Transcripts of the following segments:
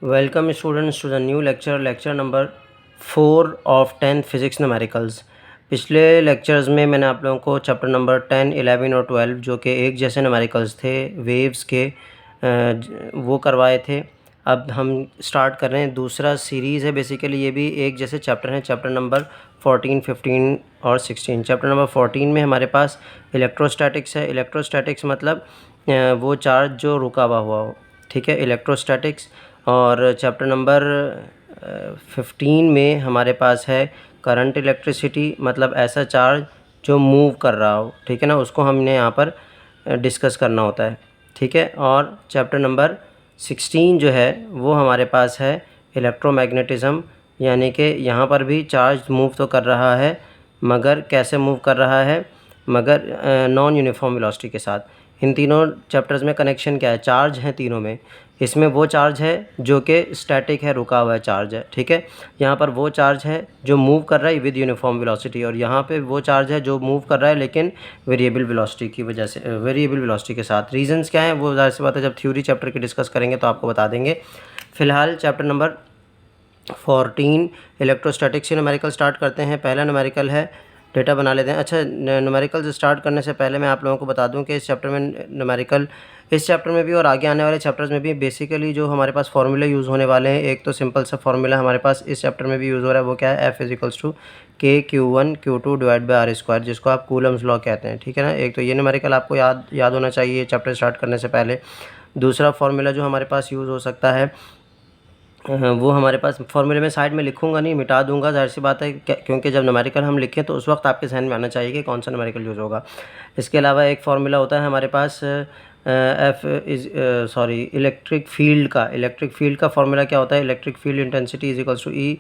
Welcome students to the new lecture number 4 of 10 physics numericals. पिछले lectures में मैंने आप लोगों को चैप्टर नंबर 10, 11 और 12 जो कि एक जैसे न्यूमेरिकल्स थे वेव्स के वो करवाए थे। अब हम स्टार्ट कर रहे हैं, दूसरा सीरीज़ है बेसिकली, ये भी एक जैसे चैप्टर हैं, चैप्टर नंबर 14, 15 और 16। चैप्टर नंबर 14 में हमारे पास इलेक्ट्रोस्टैटिक्स है। इलेक्ट्रोस्टैटिक्स मतलब वो चार्ज जो रुका हुआ हो, ठीक है, इलेक्ट्रोस्टैटिक्स। और चैप्टर नंबर 15 में हमारे पास है करंट इलेक्ट्रिसिटी, मतलब ऐसा चार्ज जो मूव कर रहा हो, ठीक है ना, उसको हमने यहाँ पर डिस्कस करना होता है, ठीक है। और चैप्टर नंबर 16 जो है वो हमारे पास है इलेक्ट्रोमैग्नेटिज़म, यानी कि यहाँ पर भी चार्ज मूव तो कर रहा है मगर कैसे मूव कर रहा है, मगर नॉन यूनिफॉर्म वेलोसिटी के साथ। इन तीनों चैप्टर्स में कनेक्शन क्या है, चार्ज हैं तीनों में। इसमें वो चार्ज है जो कि स्टैटिक है, रुका हुआ है चार्ज है, ठीक है। यहाँ पर वो चार्ज है जो मूव कर रहा है विद यूनिफॉर्म वेलोसिटी, और यहाँ पे वो चार्ज है जो मूव कर रहा है लेकिन वेरिएबल वेलोसिटी की वजह से, वेरिएबल वेलोसिटी के साथ। रीजंस क्या है वो ज़ाहिर सी बात है जब थ्योरी चैप्टर की डिस्कस करेंगे तो आपको बता देंगे। फ़िलहाल चैप्टर नंबर 14 इलेक्ट्रोस्टैटिक्स से न्यूमेरिकल स्टार्ट करते हैं। पहला न्यूमेरिकल है, डेटा बना लेते हैं। अच्छा, न्यूमेरिकल से स्टार्ट करने से पहले मैं आप लोगों को बता दूं कि इस चैप्टर में न्यूमेरिकल, इस चैप्टर में भी और आगे आने वाले चैप्टर्स में भी बेसिकली जो हमारे पास फार्मूले यूज़ होने वाले हैं, एक तो सिंपल सा फार्मूला हमारे पास इस चैप्टर में भी यूज़ हो रहा है, वो क्या है, F is equals to k Q1 Q2 divide by are square, जिसको आप कूलम्स लॉ कहते हैं, ठीक है ना। एक तो ये न्यूमेरिकल आपको याद होना चाहिए चैप्टर स्टार्ट करने से पहले। दूसरा फार्मूला जो हमारे पास यूज़ हो सकता है वो हमारे पास फॉर्मूले में साइड में लिखूंगा नहीं, मिटा दूंगा, ज़ाहिर सी बात है, क्योंकि जब न्यूमेरिकल हम लिखें तो उस वक्त आपके जहन में आना चाहिए कि कौन सा न्यूमेरिकल यूज़ होगा। इसके अलावा एक फार्मूला होता है हमारे पास इलेक्ट्रिक फील्ड का फार्मूला क्या होता है, electric field intensity is equals to E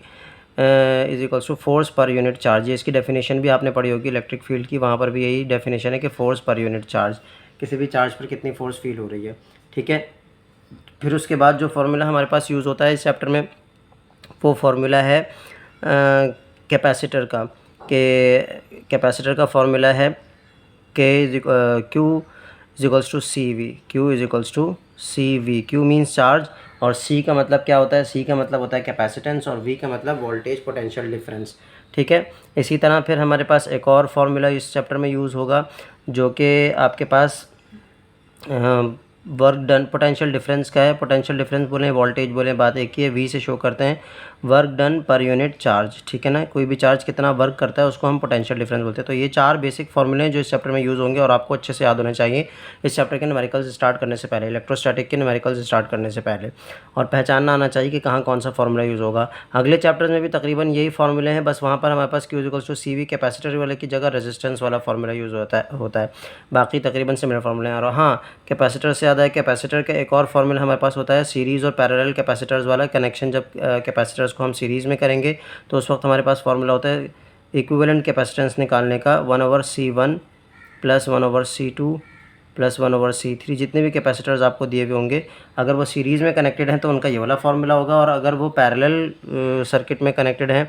is equals to force per unit charge. ये इसकी डेफिनेशन भी आपने पढ़ी होगी इलेक्ट्रिक फील्ड की, वहाँ पर भी यही डेफिनेशन है कि फोर्स पर यूनिट चार्ज, किसी भी चार्ज पर कितनी फोर्स फील हो रही है, ठीक है। फिर उसके बाद जो फार्मूला हमारे पास यूज़ होता है इस चैप्टर में, वो फार्मूला है कैपेसिटर का, कि कैपेसिटर का फार्मूला है के Q is equals to C V, Q is equals to C V. Q means charge, और सी का मतलब क्या होता है, सी का मतलब होता है कैपेसिटेंस, और वी का मतलब वोल्टेज पोटेंशियल डिफरेंस, ठीक है। इसी तरह फिर हमारे पास एक और फार्मूला इस चैप्टर में यूज़ होगा जो कि आपके पास वर्क डन, पोटेंशियल डिफरेंस का है। पोटेंशियल डिफरेंस बोलें, वोल्टेज बोलें, बात एक ही है, वी से शो करते हैं वर्क डन पर यूनिट चार्ज, ठीक है ना। कोई भी चार्ज कितना वर्क करता है उसको हम पोटेंशियल डिफरेंस बोलते हैं। तो ये चार बेसिक फॉर्मूले हैं जो इस चैप्टर में यूज़ होंगे और आपको अच्छे से याद होने चाहिए इस चैप्टर के न्यूमेरिकल्स स्टार्ट करने से पहले, इलेक्ट्रोस्टैटिक के न्यूमेरिकल्स स्टार्ट करने से पहले, और पहचानना आना चाहिए कि कहाँ कौन सा फॉर्मूला यूज़ होगा। अगले चैप्टर्स में भी तकरीबन यही फॉर्मूले हैं, बस वहाँ पर हमारे पास Q equals to C V capacitor वाले की जगह रेजिस्टेंस वाला फॉर्मूला यूज़ होता है। बाकी तकरीबन सिमिलर फॉर्मूले हैं। और हाँ, कैपेसिटर से ज़्यादा है, कैपेसिटर का एक और फार्मूला हमारे पास होता है सीरीज़ और पैरेलल कैपेसिटर्स वाला कनेक्शन। जब कैपेसिटर्स को हम सीरीज़ में करेंगे तो उस वक्त हमारे पास फार्मूला होता है इक्विवेलेंट कैपेसिटेंस निकालने का 1/C1 plus 1/C2 plus 1/C3। जितने भी कैपेसिटर्स आपको दिए हुए होंगे, अगर वो सीरीज़ में कनेक्टेड हैं तो उनका ये वाला फार्मूला होगा, और अगर वो पैरेलल सर्किट में कनेक्टेड हैं,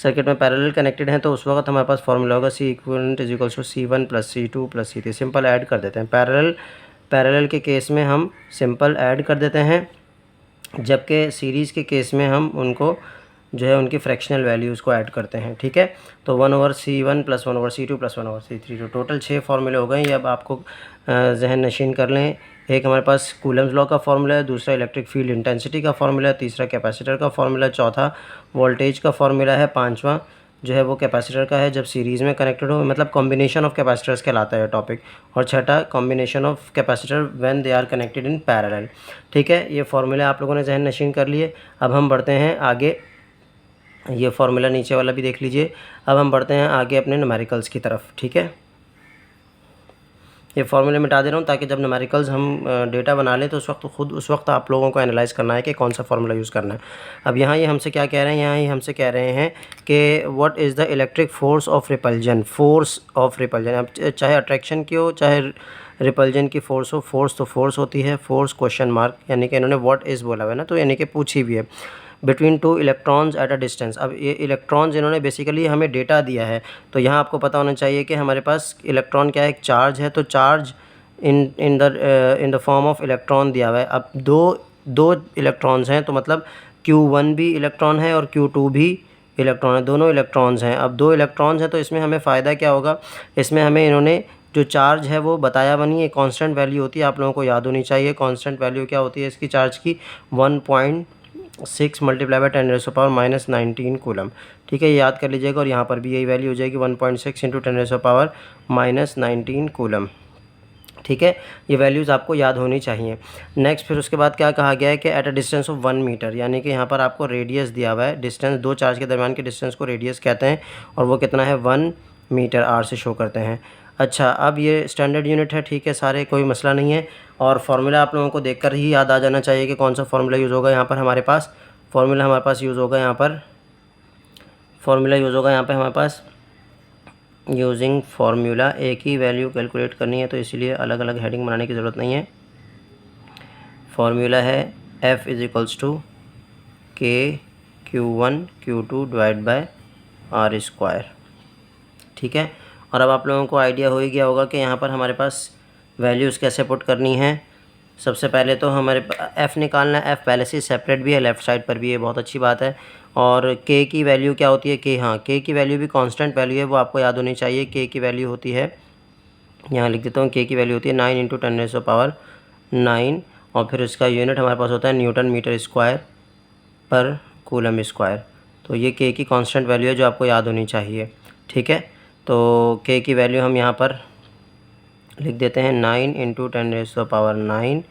सर्किट में पैरेलल कनेक्टेड हैं, तो उस वक्त हमारे पास फार्मूला होगा C equivalent is equals to C1 plus C2 plus C3। Simple add कर देते हैं, पैरेलल के केस में हम सिंपल ऐड कर देते हैं, जबकि सीरीज़ के केस में हम उनको जो है उनकी फ्रैक्शनल वैल्यूज़ को ऐड करते हैं, ठीक है। तो 1/C1 plus 1/C2 plus 1/C3, तो टोटल 6 फार्मूले हो गए। ये अब आपको जहन नशीन कर लें। एक हमारे पास कूलम्स लॉ का फार्मूला है, दूसरा इलेक्ट्रिक फील्ड इंटेंसिटी का फार्मूला है, तीसरा कैपेसिटर का फार्मूला, चौथा वोल्टेज का फार्मूला है, पाँचवा जो है वो कैपेसिटर का है जब सीरीज़ में कनेक्टेड हो, मतलब कॉम्बिनेशन ऑफ कैपेसिटर्स कहलाता है टॉपिक, और छठा combination of capacitor when they are connected in parallel, ठीक है। ये फार्मूले आप लोगों ने जहन नशीन कर लिए। अब हम बढ़ते हैं आगे, ये फार्मूला नीचे वाला भी देख लीजिए। अब हम बढ़ते हैं आगे अपने न्यूमेरिकल्स की तरफ, ठीक है। ये फार्मूले मिटा दे रहा हूँ ताकि जब न्यूमेरिकल्स हम डेटा बना लें तो उस वक्त आप लोगों को एनालाइज़ करना है कि कौन सा फार्मूला यूज़ करना है। अब यहाँ ये हमसे क्या कह रहे हैं, यहाँ ये हमसे कह रहे हैं कि what is the electric force of repulsion, अब चाहे अट्रैक्शन की हो चाहे रिपल्जन की फोर्स हो, फोर्स तो फोर्स होती है, फोर्स क्वेश्चन मार्क, यानी कि इन्होंने व्हाट इज़ बोला हुआ है ना, तो यानी कि पूछी भी है, between two electrons eight a distance. अब ये इलेक्ट्रॉन्स इन्होंने बेसिकली हमें डेटा दिया है, तो यहाँ आपको पता होना चाहिए कि हमारे पास इलेक्ट्रॉन क्या है, एक चार्ज है, तो charge in the form of electron दिया हुआ है। अब दो 2 इलेक्ट्रॉन्स हैं, तो मतलब Q1 भी इलेक्ट्रॉन है और Q2 भी इलेक्ट्रॉन है, दोनों इलेक्ट्रॉन्स हैं। अब 2 इलेक्ट्रॉन्स हैं तो इसमें हमें फ़ायदा क्या होगा, इसमें हमें इन्होंने जो चार्ज है वो बताया बनी है, कांस्टेंट वैल्यू होती है, आप लोगों को याद होनी चाहिए। कांस्टेंट वैल्यू क्या होती है इसकी चार्ज की, 1.6 मल्टीप्लाई बाय 10⁻⁻19 कूलम। ठीक है, ये याद कर लीजिएगा। और यहाँ पर भी यही वैल्यू हो जाएगी 1.6 इंटू 10⁻⁻19 कूलम। ठीक है, ये वैल्यूज़ आपको याद होनी चाहिए। नेक्स्ट फिर उसके बाद क्या कहा गया है कि at a distance of 1 metre, यानी कि यहाँ पर आपको रेडियस दिया हुआ है। डिस्टेंस, दो चार्ज के दरमियान के डिस्टेंस को रेडियस कहते हैं, और वो कितना है 1 मीटर, आर से शो करते हैं। अच्छा, अब ये स्टैंडर्ड यूनिट है, ठीक है, सारे कोई मसला नहीं है। और फार्मूला आप लोगों को देखकर ही याद आ जाना चाहिए कि कौन सा फार्मूला यूज़ होगा। यहाँ पर हमारे पास फार्मूला यूज़ होगा, यहाँ पर फार्मूला यूज़ होगा, यहाँ पर हमारे पास यूजिंग फार्मूला। एक ही वैल्यू कैलकुलेट करनी है, तो इसीलिए अलग अलग हेडिंग बनाने की ज़रूरत नहीं है। फार्मूला है F = KQ1Q2 divide by R square. ठीक है, और अब आप लोगों को आइडिया हो ही गया होगा कि यहाँ पर हमारे पास वैल्यूज़ कैसे पुट करनी है। सबसे पहले तो हमारे F निकालना है। F पहले से सेपरेट भी है, लेफ़्ट साइड पर भी है, बहुत अच्छी बात है। और K की वैल्यू क्या होती है, K, हाँ, K की वैल्यू भी कांस्टेंट वैल्यू है, वो आपको याद होनी चाहिए। K की वैल्यू होती है, यहाँ लिख देता हूँ, K की वैल्यू होती है 9 इंटू 10⁻⁹ और फिर इसका यूनिट हमारे पास होता है न्यूटन मीटर स्क्वायर पर कूलम स्क्वायर। तो ये K की कांस्टेंट वैल्यू है जो आपको याद होनी चाहिए। ठीक है, तो K की वैल्यू हम यहाँ पर लिख देते हैं 9 इंटू 10⁻⁹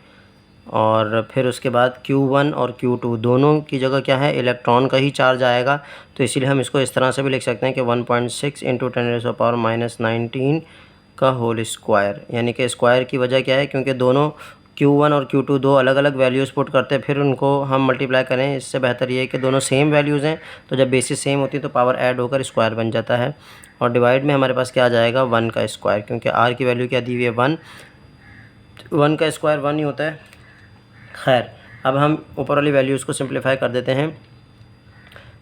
और फिर उसके बाद Q1 और Q2 दोनों की जगह क्या है, इलेक्ट्रॉन का ही चार्ज आएगा, तो इसीलिए हम इसको इस तरह से भी लिख सकते हैं कि 1.6 इंटू 10⁻⁻19 का होल स्क्वायर। यानी कि स्क्वायर की वजह क्या है, क्योंकि दोनों Q1 और Q2 दो अलग अलग वैल्यूज़ पुट करते हैं, फिर उनको हम मल्टीप्लाई करें। इससे बेहतर ये है कि दोनों सेम वैल्यूज़ हैं, तो जब बेसिस सेम होती है तो पावर ऐड होकर स्क्वायर बन जाता है। और डिवाइड में हमारे पास क्या आ जाएगा, 1 का स्क्वायर, क्योंकि R की वैल्यू क्या दी हुई है 1, 1 का स्क्वायर 1 ही होता है। खैर, अब हम ऊपर वाली वैल्यूज़ को सिंप्लीफाई कर देते हैं।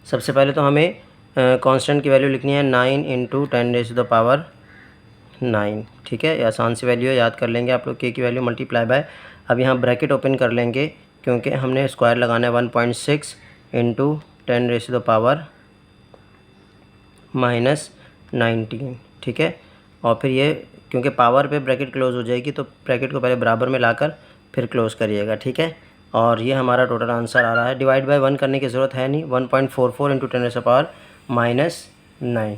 सबसे पहले तो हमें कांस्टेंट की वैल्यू लिखनी है 9 इंटू 10⁻⁹। ठीक है, ये आसान सी वैल्यू है, याद कर लेंगे आप लोग। K की वैल्यू मल्टीप्लाई बाय, अब यहाँ ब्रैकेट ओपन कर लेंगे क्योंकि हमने स्क्वायर लगाना है 1.6 इंटू 10⁻⁻19। ठीक है, और फिर ये क्योंकि पावर पे ब्रैकेट क्लोज़ हो जाएगी, तो ब्रैकेट को पहले बराबर में लाकर फिर क्लोज़ करिएगा। ठीक है, और ये हमारा टोटल आंसर आ रहा है। डिवाइड बाय 1 करने की ज़रूरत है नहीं, 1.44 इंटू 10⁻⁻9।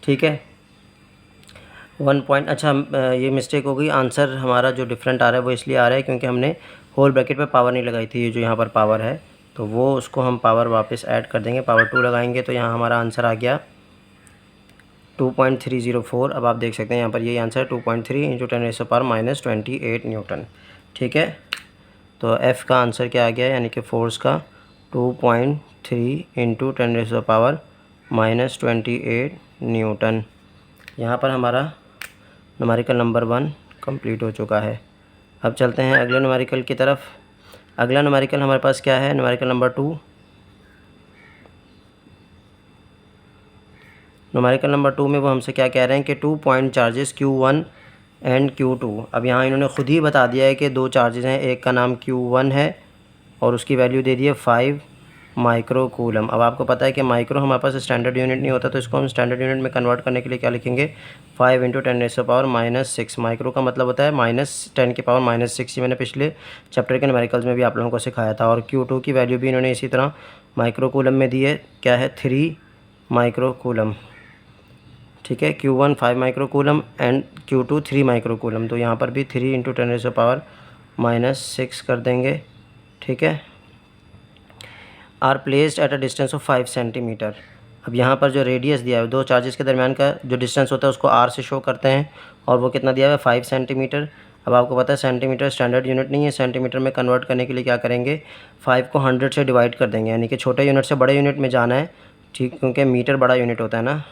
ठीक है, 1 पॉइंट, अच्छा ये मिस्टेक हो गई, आंसर हमारा जो डिफरेंट आ रहा है वो इसलिए आ रहा है क्योंकि हमने होल ब्रैकेट पे पावर नहीं लगाई थी। ये जो यहाँ पर पावर है, तो वो उसको हम पावर वापस ऐड कर देंगे, पावर 2 लगाएंगे, तो यहाँ हमारा आंसर आ गया 2.304। अब आप देख सकते हैं यहाँ पर यही आंसर है, 2.3 इंटू 10⁻⁻28 न्यूटन। ठीक है, तो F का आंसर क्या आ गया, यानी कि फोर्स का 2.3 इंटू 10⁻⁻28 न्यूटन। यहाँ पर हमारा न्यूमेरिकल नंबर 1 कंप्लीट हो चुका है। अब चलते हैं अगले न्यूमेरिकल की तरफ। अगला न्यूमेरिकल हमारे पास क्या है, न्यूमेरिकल नंबर 2। न्यूमेरिकल नंबर 2 में वो हमसे क्या कह रहे हैं कि 2 point charges Q1 and Q2। अब यहाँ इन्होंने ख़ुद ही बता दिया है कि 2 चार्जेस हैं, एक का नाम Q1 है और उसकी वैल्यू दे दी है 5 माइक्रो कूलम। अब आपको पता है कि माइक्रो हमारे पास स्टैंडर्ड यूनिट नहीं होता, तो इसको हम स्टैंडर्ड यूनिट में कन्वर्ट करने के लिए क्या लिखेंगे, 5 इंटू 10⁻⁻6। माइक्रो का मतलब होता है -10⁻⁻6। ये मैंने पिछले चैप्टर के न्यूमेरिकल्स में भी आप लोगों को सिखाया था। और Q2 की वैल्यू भी इन्होंने इसी तरह माइक्रो कूलम में दी है, क्या है, 3 माइक्रो कूलम। ठीक है, Q1 5 micro coulomb and Q2 3 micro coulomb, तो यहाँ पर भी 3 इंटू 10⁻⁻6 कर देंगे। ठीक है, are placed at a distance of 5 centimetre. अब यहाँ पर जो रेडियस दिया है, दो चार्जेस के दरमियान का जो डिस्टेंस होता है उसको आर से शो करते हैं, और वो कितना दिया हुआ है, 5 सेंटीमीटर। अब आपको पता है सेंटीमीटर स्टैंडर्ड यूनिट नहीं है, सेंटीमीटर में कन्वर्ट करने के लिए क्या करेंगे, 5 को 100 से डिवाइड कर देंगे, यानी कि छोटे यूनिट से बड़े यूनिट में जाना है। ठीक, क्योंकि मीटर बड़ा यूनिट होता है ना,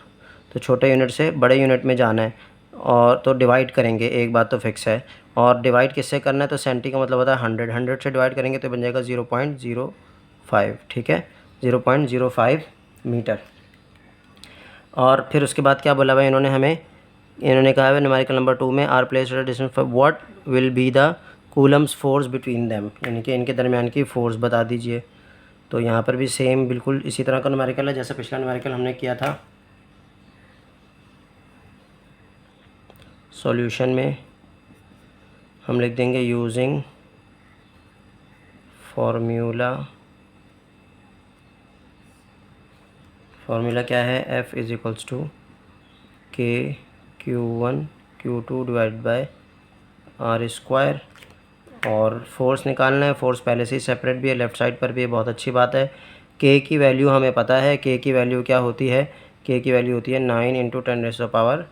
तो छोटे यूनिट से बड़े यूनिट में जाना है, और तो डिवाइड करेंगे, एक बात तो फिक्स है। और डिवाइड किससे करना है, तो सेंटी का मतलब होता है 100, 100 से डिवाइड करेंगे तो बन जाएगा 0.05। ठीक है, 0.05 मीटर। और फिर उसके बाद क्या बोला भाई इन्होंने हमें, इन्होंने कहा है न्यूमेरिकल नंबर 2 में, are placed at a distance of what will be the Coulomb's force between them, यानी कि इनके दरमियान की फ़ोर्स बता दीजिए। तो यहाँ पर भी सेम बिल्कुल इसी तरह का न्यूमेरिकल है जैसा पिछला न्यूमेरिकल हमने किया था। सॉल्यूशन में हम लिख देंगे यूजिंग फार्मूला क्या है, F is equals to k Q1 Q2 divide by r square. और फोर्स निकालना है, फोर्स पहले से ही सेपरेट भी है, लेफ़्ट साइड पर भी है, बहुत अच्छी बात है। के की वैल्यू हमें पता है, के की वैल्यू क्या होती है, के की वैल्यू होती है 9 इंटू 10⁻⁹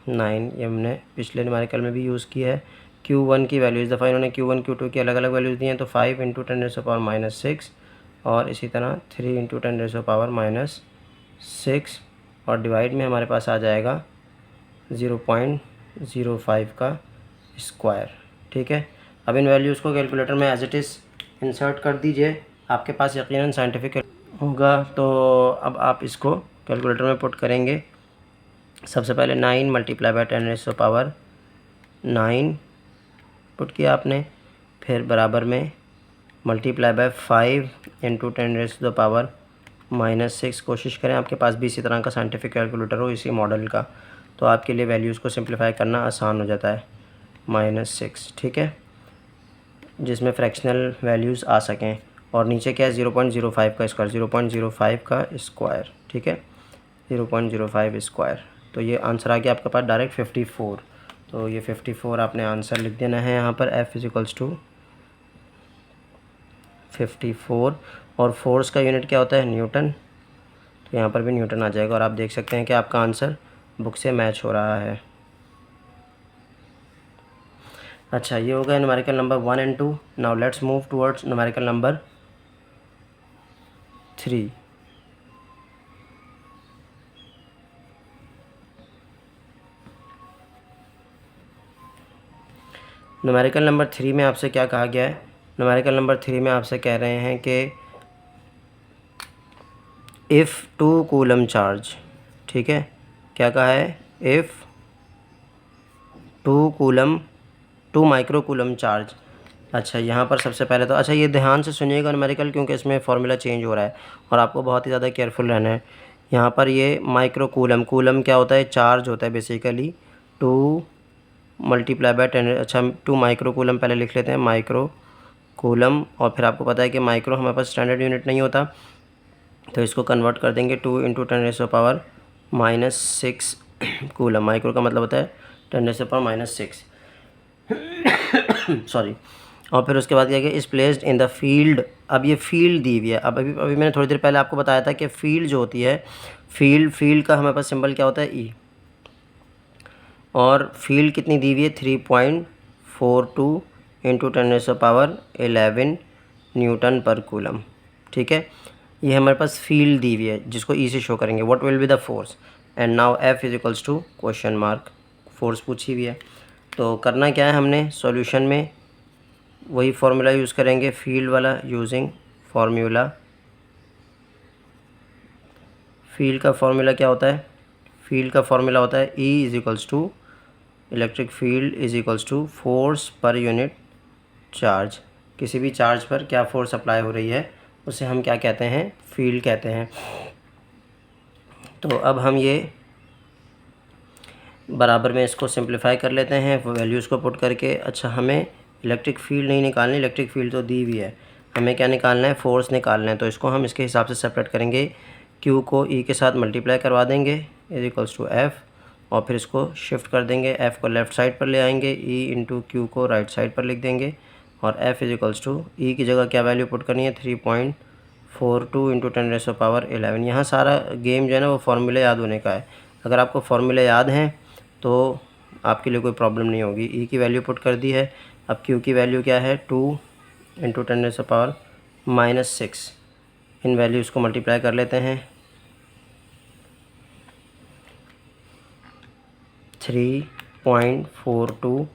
ये हमने पिछले न्यूमेरिकल में भी यूज़ की है। Q1 की वैल्यू, इस दफ़ा इन्होंने Q1 Q2 की अलग अलग वैल्यूज़ दी हैं, तो 5 इंटू 10⁻⁶ और इसी तरह 3 इंटू 10⁻⁶, और डिवाइड में हमारे पास आ जाएगा 0.05 का स्क्वायर। ठीक है, अब इन वैल्यूज़ को कैलकुलेटर में एज इट इज़ इंसर्ट कर दीजिए, आपके पास यकीनन साइंटिफिक होगा। तो अब आप इसको कैलकुलेटर में पुट करेंगे। सबसे पहले 9 मल्टीप्लाई बाय 10⁻9 पुट किया आपने, फिर बराबर में मल्टीप्लाई बाय 5 इंटू 10⁻⁻⁶। कोशिश करें आपके पास भी इसी तरह का साइंटिफिक कैलकुलेटर हो इसी मॉडल का, तो आपके लिए वैल्यूज़ को सिंप्लीफाई करना आसान हो जाता है। -6, ठीक है, जिसमें फ्रैक्शनल वैल्यूज़ आ सकें। और नीचे क्या है, 0.05 का स्क्वायर, 0.05 का स्क्वायर, ठीक है, 0.05 स्क्वायर। तो ये आंसर आ गया आपके पास डायरेक्ट 54। तो ये 54 आपने आंसर लिख देना है यहाँ पर। F इज़ इक्वल्स टू 54, और फोर्स का यूनिट क्या होता है, न्यूटन। तो यहाँ पर भी न्यूटन आ जाएगा, और आप देख सकते हैं कि आपका आंसर बुक से मैच हो रहा है। अच्छा, ये हो गया numerical number 1 and 2। Now let's move towards numerical number 3। Numerical number 3 में आपसे क्या कहा गया है, न्यूमेरिकल नंबर 3 में आपसे कह रहे हैं कि इफ़ 2 कूलम चार्ज, ठीक है, क्या कहा है, इफ़ 2 माइक्रो कूलम चार्ज। अच्छा, यहाँ पर सबसे पहले तो अच्छा ये ध्यान से सुनिएगा न्यूमेरिकल, क्योंकि इसमें फार्मूला चेंज हो रहा है और आपको बहुत ही ज़्यादा केयरफुल रहना है। यहाँ पर ये माइक्रो कूलम, कूलम क्या होता है, चार्ज होता है बेसिकली। 2 मल्टीप्लाई बाय 10, अच्छा 2 माइक्रो कूलम पहले लिख लेते हैं, माइक्रो कूलम। और फिर आपको पता है कि माइक्रो हमारे पास स्टैंडर्ड यूनिट नहीं होता, तो इसको कन्वर्ट कर देंगे 2 इंटू 10⁻⁻6 कूलम। माइक्रो का मतलब होता है 10⁻⁻6 सॉरी। और फिर उसके बाद क्या किया, इस प्लेस्ड इन द फील्ड। अब ये फील्ड दी हुई है। अब अभी मैंने थोड़ी देर पहले आपको बताया था कि फील्ड जो होती है, फील्ड का हमारे पास सिंबल क्या होता है, ई। और फील्ड कितनी दी हुई है, 3.42 इंटू 10⁻11 न्यूटन पर कूलम। ठीक है, ये हमारे पास फील्ड दी हुई है जिसको ई से शो करेंगे। What will be the force, and now F is equals to question mark, force पूछी हुई है। तो करना क्या है हमने, सॉल्यूशन में वही फार्मूला यूज़ करेंगे, फील्ड वाला, यूजिंग फार्मूला। फील्ड का फार्मूला क्या होता है, फील्ड का फार्मूला होता है E is equals to electric field is equals to force per unit charge. किसी भी चार्ज पर क्या फोर्स अप्लाई हो रही है उसे हम क्या कहते हैं, फील्ड कहते हैं। तो अब हम ये बराबर में इसको सिंप्लीफाई कर लेते हैं वैल्यूज़ को पुट करके। अच्छा, हमें इलेक्ट्रिक फील्ड नहीं निकालनी, इलेक्ट्रिक फील्ड तो दी हुई है, हमें क्या निकालना है, फोर्स निकालना है। तो इसको हम इसके हिसाब से सेपरेट करेंगे, क्यू को ई के साथ मल्टीप्लाई करवा देंगे इज इक्वल्स टू एफ़, और फिर इसको शिफ्ट कर देंगे, एफ़ को लेफ़्ट साइड पर ले आएंगे, ई इंटू क्यू को राइट साइड पर लिख देंगे, और एफ़ इज इक्वल्स टू ई की जगह क्या वैल्यू पुट करनी है, 3.42 इंटू 10⁻11। यहाँ सारा गेम जो है ना वो फार्मूले याद होने का है। अगर आपको फार्मूले याद हैं तो आपके लिए कोई प्रॉब्लम नहीं होगी। ई की वैल्यू पुट कर दी है, अब क्यू की वैल्यू क्या है, 2 इंटू 10⁻⁻6। इन वैल्यूज़ को मल्टीप्लाई कर लेते हैं, 3.42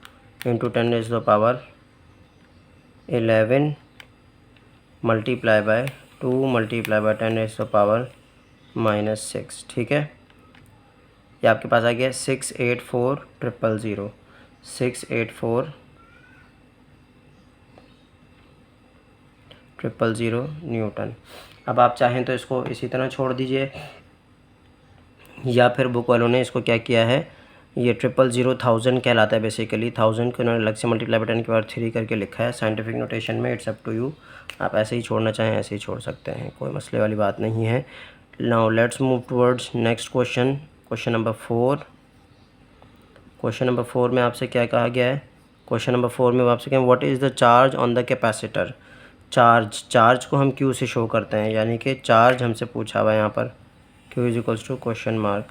into 10⁻11 multiply by 2 multiply by 10⁻⁻6। ठीक है, ये आपके पास आ गया 684,000, 684 000 न्यूटन। अब आप चाहें तो इसको इसी तरह छोड़ दीजिए, या फिर बुक वालों ने इसको क्या किया है, ये 1000 कहलाता है बेसिकली। 1000 को उन्होंने अलग से मल्टीप्लाई बटन के बाद 3 करके लिखा है साइंटिफिक नोटेशन में। इट्स अप टू यू, आप ऐसे ही छोड़ना चाहें ऐसे ही छोड़ सकते हैं, कोई मसले वाली बात नहीं है। Now let's move towards next question, question number 4। Question number 4 में आपसे क्या कहा गया है? क्वेश्चन नंबर 4 में आपसे क्या, what is the charge on the capacitor. Charge को हम क्यू से शो करते हैं, यानी कि चार्ज हमसे पूछा हुआ है यहाँ पर, Q is equals to question mark.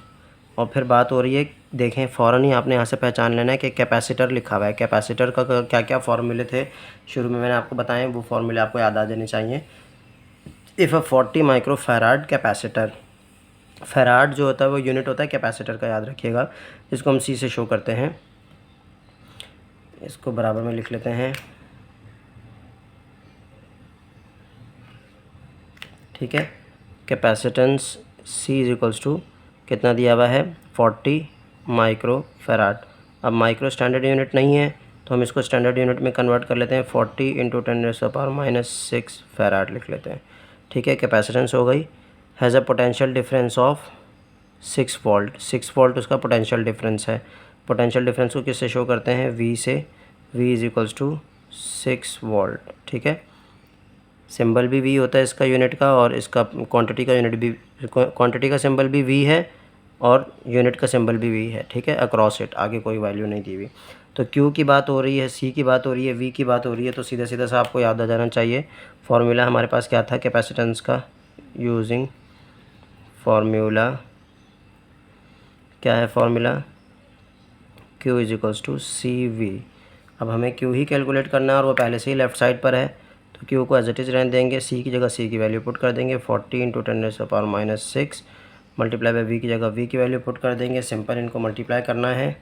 और फिर बात हो रही है, देखें फ़ौरन ही आपने यहाँ से पहचान लेना है कि कैपेसिटर लिखा हुआ है। कैपेसिटर का क्या क्या फार्मूले थे शुरू में मैंने आपको बताए, वो फार्मूले आपको याद आ जाने चाहिए। If a 40 microfarad capacitor, farad जो होता है वो यूनिट होता है कैपेसिटर का, याद रखिएगा। इसको हम सी से शो करते हैं, इसको बराबर में लिख लेते हैं, ठीक है। Capacitance C is equals to कितना दिया हुआ है, 40 माइक्रोफैराड। अब माइक्रो स्टैंडर्ड यूनिट नहीं है तो हम इसको स्टैंडर्ड यूनिट में कन्वर्ट कर लेते हैं, 40 × 10⁻⁻6 फैराड लिख लेते हैं, ठीक है। कैपेसिटेंस हो गई, has a potential difference of 6 volt. 6 volt उसका पोटेंशियल डिफरेंस है। पोटेंशियल डिफरेंस को किससे शो करते हैं, वी से। V is equals to 6 volt, ठीक है। सिंबल भी वी होता है इसका यूनिट का, और इसका क्वांटिटी का यूनिट भी, क्वांटिटी का सिंबल भी वी है और यूनिट का सिंबल भी वी है, ठीक है। अक्रॉस इट आगे कोई वैल्यू नहीं दी हुई। तो क्यू की बात हो रही है, सी की बात हो रही है, वी की बात हो रही है, तो सीधा सीधा सा आपको याद आ जाना चाहिए फार्मूला हमारे पास क्या था कैपेसिटेंस का। यूजिंग फार्मूला, क्या है formula, Q is equals to C V. अब हमें क्यू ही कैलकुलेट करना है और वो पहले से ही लेफ़्ट साइड पर है, तो क्यू को एज इट इज़ रहने देंगे। सी की जगह सी की वैल्यू पुट कर देंगे, 40 × 10⁻⁻6 मल्टीप्लाई बाई वी की जगह वी की वैल्यू पुट कर देंगे। सिंपल इनको मल्टीप्लाई करना है,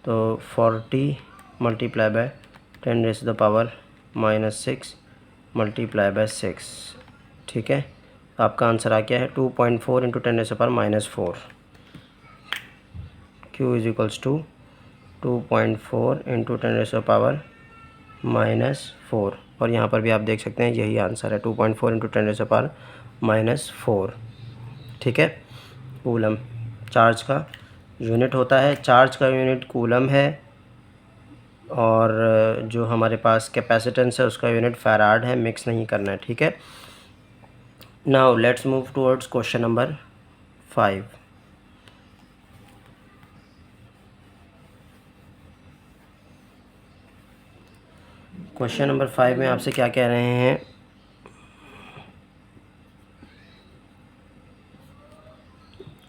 तो 40 मल्टीप्लाई बाय 10⁻⁻6 मल्टीप्लाई बाय 6, ठीक है। आपका आंसर आ गया है 2.4 × 10⁻⁻4। क्यू इज इक्वल्स टू 2.4 × 10⁻⁻4, और यहाँ पर भी आप देख सकते हैं यही आंसर है, 2.4 × 10⁻⁻4, ठीक है। कूलम चार्ज का यूनिट होता है, चार्ज का यूनिट कूलम है, और जो हमारे पास कैपेसिटेंस है उसका यूनिट फैराड है। मिक्स नहीं करना है, ठीक है। Now let's move towards question number 5। Question number 5 में आपसे क्या कह रहे हैं,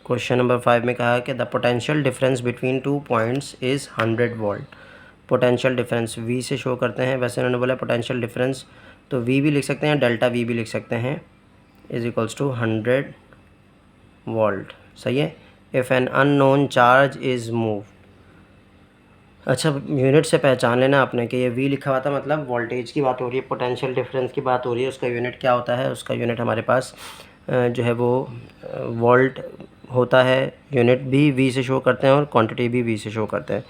क्वेश्चन नंबर 5 में कहा कि the potential difference between 2 points is 100 volt. Potential difference V से शो करते हैं, वैसे उन्होंने बोला पोटेंशियल डिफरेंस, तो वी भी लिख सकते हैं, डेल्टा वी भी लिख सकते हैं, इज इक्वल्स टू 100 वोल्ट, सही है। If an unknown charge is move, अच्छा यूनिट से पहचान लेना आपने कि ये वी लिखा हुआ था, मतलब वोल्टेज की बात हो रही है, पोटेंशियल डिफरेंस की बात हो रही है। उसका यूनिट क्या होता है, उसका यूनिट हमारे पास जो है वो वोल्ट होता है। यूनिट भी वी से शो करते हैं और क्वांटिटी भी वी से शो करते हैं।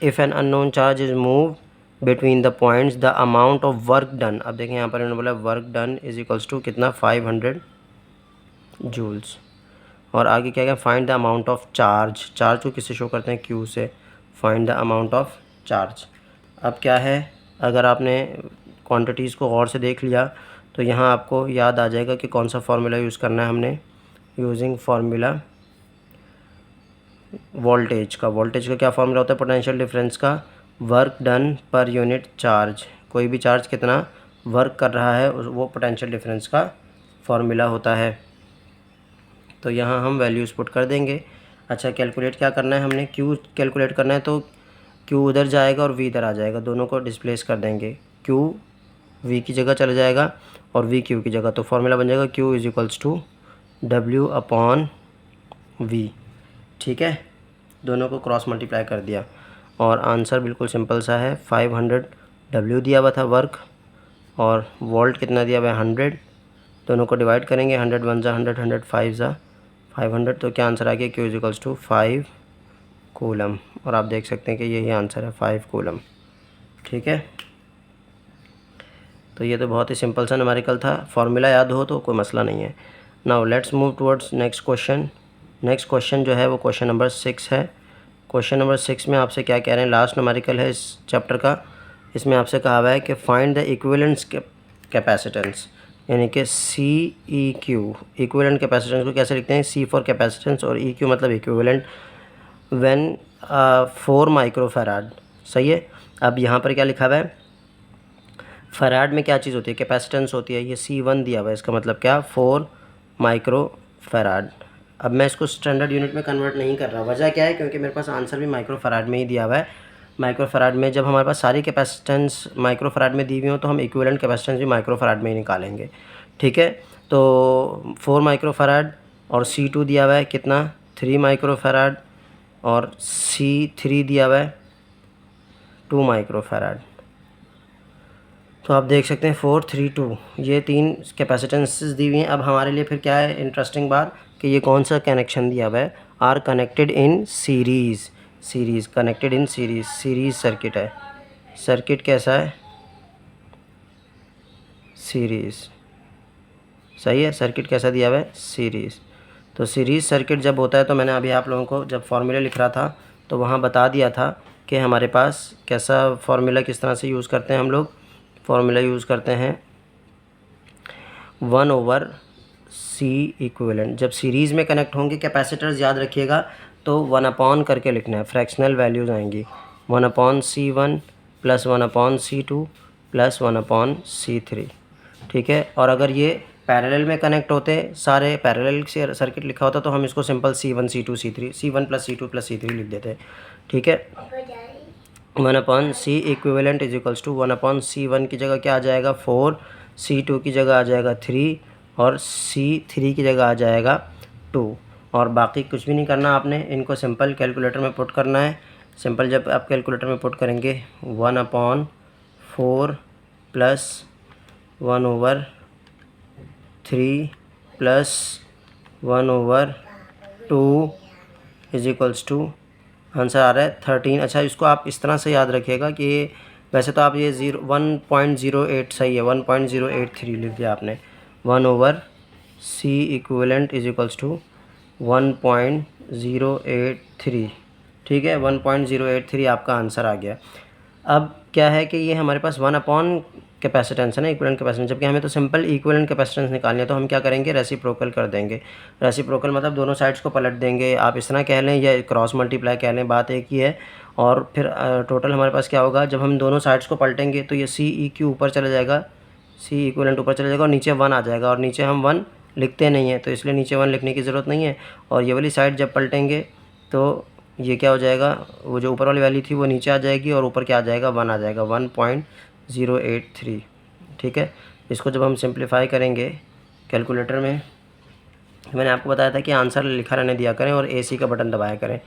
If an unknown charge is move between the points the amount of work done, अब देखें यहाँ पर इन्होंने बोला work done is equals to कितना, 500 जूल्स। और आगे क्या है, find the amount of charge. Charge को किससे शो करते हैं, क्यू से। Find the amount of charge. अब क्या है, अगर आपने क्वांटिटीज़ को गौर से देख लिया तो यहाँ आपको याद आ जाएगा कि कौन सा फार्मूला यूज़ करना है हमने। यूजिंग फार्मूला वोल्टेज का। वोल्टेज का क्या फार्मूला होता है, पोटेंशियल डिफरेंस का वर्क डन पर यूनिट चार्ज। कोई भी चार्ज कितना वर्क कर रहा है वो पोटेंशियल डिफरेंस का फार्मूला होता है। तो यहाँ हम वैल्यूज़ पुट कर देंगे। अच्छा कैलकुलेट क्या करना है हमने, क्यू कैलकुलेट करना है, तो क्यू उधर जाएगा और वी इधर आ जाएगा, दोनों को डिस्प्लेस कर देंगे। क्यू वी की जगह चला जाएगा और वी क्यू की जगह, तो फार्मूला बन जाएगा Q is equals to W/V, ठीक है। दोनों को क्रॉस मल्टीप्लाई कर दिया और आंसर बिल्कुल सिंपल सा है, 500 W दिया हुआ था वर्क, और वोल्ट कितना दिया हुआ है 100। दोनों को डिवाइड करेंगे, 100 1 ज़ा 100, 100 5 ज़ा 500, तो क्या आंसर आ गया, Q is equals to 5 coulomb. और आप देख सकते हैं कि यही आंसर है, 5 कूलम, ठीक है। तो ये तो बहुत ही सिंपल सा न्यूमेरिकल था, फार्मूला याद हो तो कोई मसला नहीं है। Now let's move towards next question. Next question जो है वो क्वेश्चन नंबर 6 है। क्वेश्चन नंबर 6 में आपसे क्या कह रहे हैं, लास्ट न्यूमेरिकल है इस चैप्टर का। इसमें आपसे कहा हुआ है कि फाइंड द इक्विवेलेंस कैपेसिटेंस, यानी कि सी ई क्यू। इक्विवेलेंट कैपेसिटेंस को कैसे लिखते हैं, सी फॉर कैपेसिटेंस और ई क्यू मतलब इक्विवेलेंट व्हेन 4 माइक्रोफैराड। सही है। अब यहाँ पर क्या लिखा हुआ है, फैराड में क्या चीज़ होती है, कैपेसिटेंस होती है। ये C1 दिया हुआ है, इसका मतलब क्या, 4 माइक्रोफैराड। अब मैं इसको स्टैंडर्ड यूनिट में कन्वर्ट नहीं कर रहा, वजह क्या है, क्योंकि मेरे पास आंसर भी माइक्रोफैराड में ही दिया हुआ है। माइक्रोफैराड में जब हमारे पास सारी कैपेसिटेंस माइक्रोफैराड में दी हुई हो तो हम इक्विवेलेंट कैपेसिटेंस भी माइक्रोफैराड में ही निकालेंगे। ठीक है, तो 4 माइक्रोफैराड और C2 दिया हुआ है कितना, 3 माइक्रोफैराड और C3 दिया हुआ है 2 माइक्रोफैराड। तो आप देख सकते हैं 4, 3, 2 ये 3 कैपेसिटेंसेस दी हुई हैं। अब हमारे लिए फिर क्या है इंटरेस्टिंग बात कि ये कौन सा कनेक्शन दिया हुआ है, are connected in series. Series connected in series, series circuit है। सर्किट कैसा है, सीरीज़। सही है, सर्किट कैसा दिया हुआ है, सीरीज़। तो सीरीज़ सर्किट जब होता है तो मैंने अभी आप लोगों को जब फार्मूला लिख रहा था तो वहाँ बता दिया था कि हमारे पास कैसा फार्मूला, किस तरह से यूज़ करते हैं हम लोग। फार्मूला यूज़ करते हैं 1/C इक्विवेलेंट। जब सीरीज़ में कनेक्ट होंगे कैपेसिटर्स, याद रखिएगा, तो 1 करके लिखना है, फ्रैक्शनल वैल्यूज़ आएंगी। 1/C1 + 1/C2 + 1/C3। ठीक है, और अगर ये पैरेलल में कनेक्ट होते, सारे पैरेलल से सर्किट लिखा होता तो हम इसको simple C1 C2 C3, C1 + C2 + C3 लिख देते। ठीक है, 1/C equivalent is equals to 1/C1 की जगह क्या आ जाएगा 4, C2 की जगह आ जाएगा 3 और C3 की जगह आ जाएगा 2। और बाकी कुछ भी नहीं करना आपने, इनको सिंपल कैलकुलेटर में पुट करना है। सिंपल जब आप कैलकुलेटर में पुट करेंगे 1/4 + 1/3 + 1/2 इज इक्वल्स टू, आंसर आ रहा है 13। अच्छा, इसको आप इस तरह से याद रखिएगा कि वैसे तो आप ये 1.08 सही है, 1.083 लिख दिया आपने। 1/C equivalent is equals to 1.083। ठीक है, 1.083 आपका आंसर आ गया। अब क्या है कि ये हमारे पास 1 कैपेसिटेंस है ना, इक्विवेलेंट कैपेसिटेंस, जबकि हमें तो सिंपल इक्विवेलेंट कैपेसिटेंस निकालनी है। तो हम क्या करेंगे, रेसिप्रोकल कर देंगे। रेसिप्रोकल मतलब दोनों साइड्स को पलट देंगे, आप इस तरह कह लें या क्रॉस मल्टीप्लाई कह लें, बात एक ही है। और फिर टोटल हमारे पास क्या होगा, जब हम दोनों साइड्स को पलटेंगे तो ये CEQ ऊपर चला जाएगा, C इक्विवेलेंट ऊपर चला जाएगा और नीचे 1 आ जाएगा। और नीचे हम 1 लिखते नहीं हैं तो इसलिए नीचे 1 लिखने की ज़रूरत नहीं है। और ये वाली साइड जब पलटेंगे तो ये क्या हो जाएगा, वो जो ऊपर वाली वैल्यू थी वो नीचे आ जाएगी और ऊपर क्या आ जाएगा, 1 आ जाएगा, 1.083। ठीक है, इसको जब हम सिंप्लीफाई करेंगे कैलकुलेटर में, मैंने आपको बताया था कि आंसर लिखा रहने दिया करें और AC का बटन दबाया करें।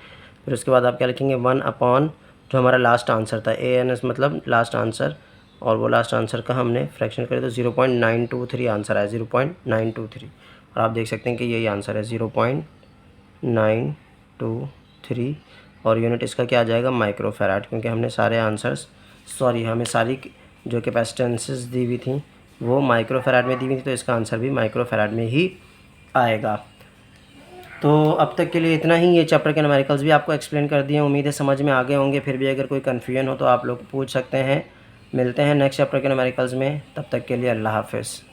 फिर उसके बाद आप क्या लिखेंगे, 1 जो हमारा लास्ट आंसर था, ANS मतलब लास्ट आंसर, और वो लास्ट आंसर का हमने फ्रैक्शन करें तो 0.923 आंसर आया, 0.923। और आप देख सकते हैं कि यही आंसर है 0.923। और यूनिट इसका क्या आ जाएगा, माइक्रोफैराड, क्योंकि हमने सारे आंसर्स, हमें सारी जो कैपेसिटेंसेस दी हुई थी वो माइक्रोफैराड में दी हुई थी, तो इसका आंसर भी माइक्रोफैराड में ही आएगा। तो अब तक के लिए इतना ही। ये चैप्टर के न्यूमेरिकल्स भी आपको एक्सप्लेन कर दिए, उम्मीद है समझ में आ गए होंगे। फिर भी अगर कोई कन्फ्यूजन हो तो आप लोग पूछ सकते हैं। मिलते हैं नेक्स्ट चैप्टर के न्यूमेरिकल्स में, तब तक के लिए अल्लाह हाफ़िज़।